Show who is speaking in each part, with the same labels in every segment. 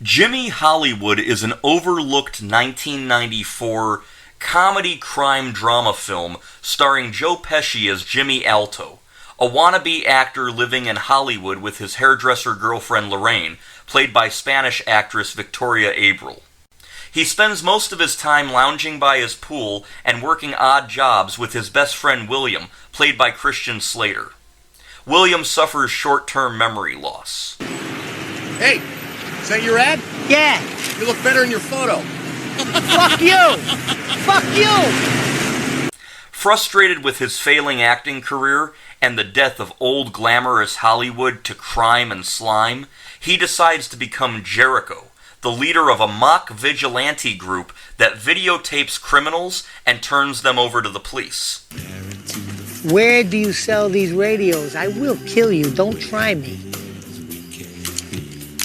Speaker 1: Jimmy Hollywood is an overlooked 1994 comedy crime drama film starring Joe Pesci as Jimmy Alto, a wannabe actor living in Hollywood with his hairdresser girlfriend Lorraine, played by Spanish actress Victoria Abril. He spends most of his time lounging by his pool and working odd jobs with his best friend William, played by Christian Slater. William suffers short-term memory loss.
Speaker 2: Hey, is that your ad?
Speaker 3: Yeah.
Speaker 2: You look better in your photo.
Speaker 3: Fuck you! Fuck you!
Speaker 1: Frustrated with his failing acting career and the death of old glamorous Hollywood to crime and slime, he decides to become Jericho, the leader of a mock vigilante group that videotapes criminals and turns them over to the police.
Speaker 3: Where do you sell these radios? I will kill you. Don't try me.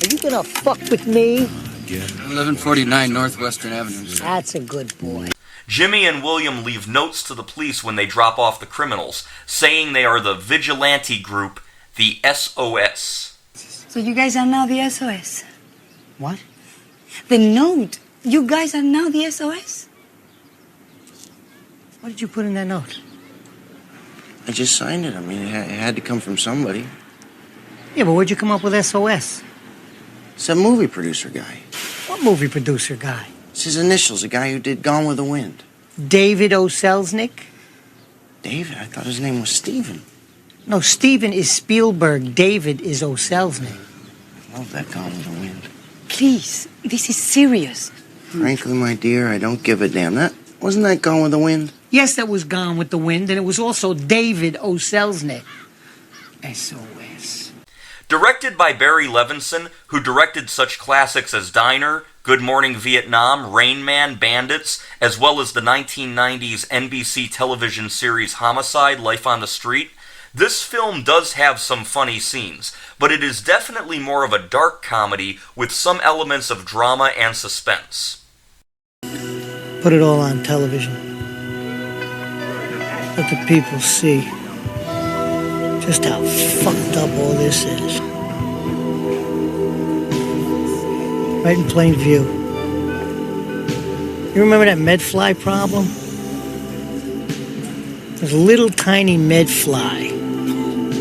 Speaker 3: Are you gonna fuck with me?
Speaker 4: 1149 Northwestern Avenue.
Speaker 3: That's a good boy.
Speaker 1: Jimmy and William leave notes to the police when they drop off the criminals, saying they are the vigilante group, the SOS.
Speaker 5: So you guys are now the SOS?
Speaker 3: What?
Speaker 5: The note. You guys are now the SOS?
Speaker 3: What did you put in that note?
Speaker 6: I just signed it. I mean, it had to come from somebody.
Speaker 3: Yeah, but where'd you come up with SOS?
Speaker 6: It's a movie producer guy.
Speaker 3: What movie producer guy?
Speaker 6: It's his initials, the guy who did Gone with the Wind.
Speaker 3: David O. Selznick?
Speaker 6: David? I thought his name was Steven.
Speaker 3: No, Steven is Spielberg. David is O. Selznick.
Speaker 6: I love that Gone with the Wind.
Speaker 5: Please, this is serious.
Speaker 6: Frankly, my dear, I don't give a damn. Wasn't that Gone with the Wind?
Speaker 3: Yes, that was Gone with the Wind, and it was also David O. Selznick. SOS.
Speaker 1: Directed by Barry Levinson, who directed such classics as Diner, Good Morning Vietnam, Rain Man, Bandits, as well as the 1990s NBC television series Homicide, Life on the Street, this film does have some funny scenes, but it is definitely more of a dark comedy with some elements of drama and suspense.
Speaker 3: Put it all on television. Let the people see just how fucked up all this is. Right in plain view. You remember that medfly problem? There's a little tiny medfly.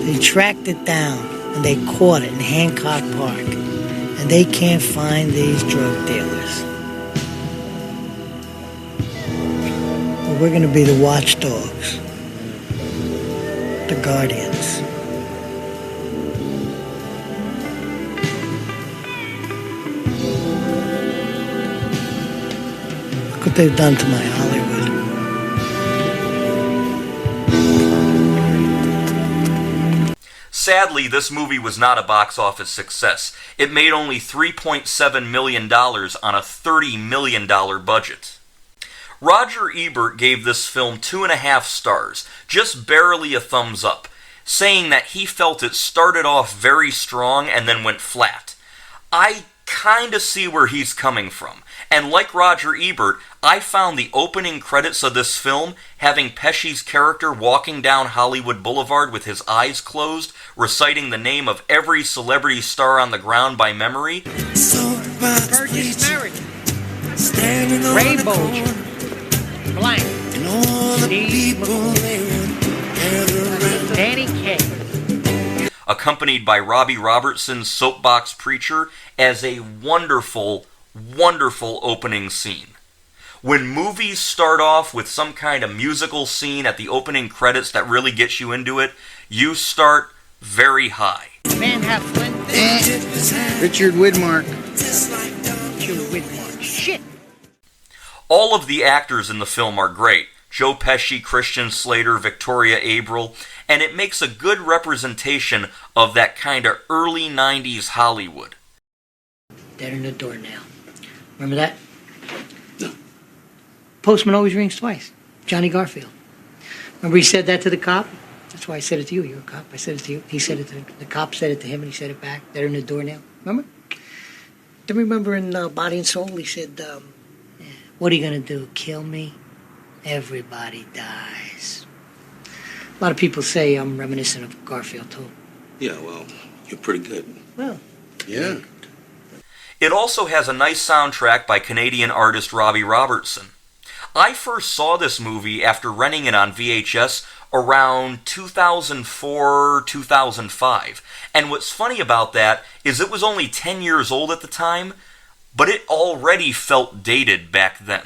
Speaker 3: They tracked it down and they caught it in Hancock Park. And they can't find these drug dealers. But we're gonna be the watchdogs. The guardians. Look what they've done to my Hollywood.
Speaker 1: Sadly, this movie was not a box office success. It made only $3.7 million on a $30 million budget. Roger Ebert gave this film 2.5 stars, just barely a thumbs up, saying that he felt it started off very strong and then went flat. I kinda see where he's coming from, and like Roger Ebert, I found the opening credits of this film having Pesci's character walking down Hollywood Boulevard with his eyes closed, reciting the name of every celebrity star on the ground by memory.
Speaker 3: Burgess Meredith. Ray Bolger. Blank. Steve McQueen. Danny Kaye.
Speaker 1: Accompanied by Robbie Robertson's Soapbox Preacher as a wonderful, wonderful opening scene. When movies start off with some kind of musical scene at the opening credits that really gets you into it, you start very high.
Speaker 3: Van Heflin.
Speaker 6: Richard Widmark.
Speaker 3: Richard Widmark. Shit.
Speaker 1: All of the actors in the film are great. Joe Pesci, Christian Slater, Victoria Abril, and it makes a good representation of that kind of early 90s Hollywood.
Speaker 3: Dead in the doornail. Remember that? No. Postman always rings twice. Johnny Garfield. Remember he said that to the cop? That's why I said it to you. You're a cop. I said it to you. He said it to the cop. Said it to him, and he said it back. Dead in the doornail. Remember? Then remember in Body and Soul, he said, "What are you gonna do? Kill me? Everybody dies." A lot of people say I'm reminiscent of Garfield too.
Speaker 2: Yeah, well, you're pretty good.
Speaker 3: Well,
Speaker 2: Yeah.
Speaker 1: It also has a nice soundtrack by Canadian artist Robbie Robertson. I first saw this movie after renting it on VHS around 2004-2005. And what's funny about that is it was only 10 years old at the time, but it already felt dated back then.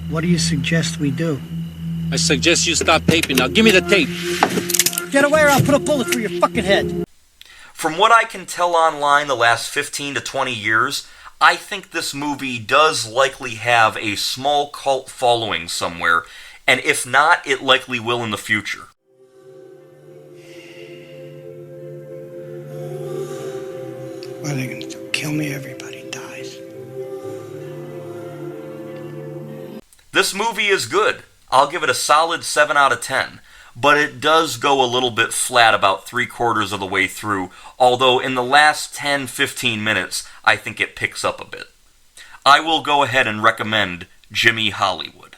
Speaker 7: What do you suggest we do?
Speaker 2: I suggest you stop taping. Now give me the tape.
Speaker 7: Get away or I'll put a bullet through your fucking head.
Speaker 1: From what I can tell online the last 15 to 20 years, I think this movie does likely have a small cult following somewhere, and if not, it likely will in the future.
Speaker 7: What are they gonna do? Kill me? Everybody dies.
Speaker 1: This movie is good. I'll give it a solid 7 out of 10. But it does go a little bit flat about 3/4 of the way through, although in the last 10-15 minutes, I think it picks up a bit. I will go ahead and recommend Jimmy Hollywood.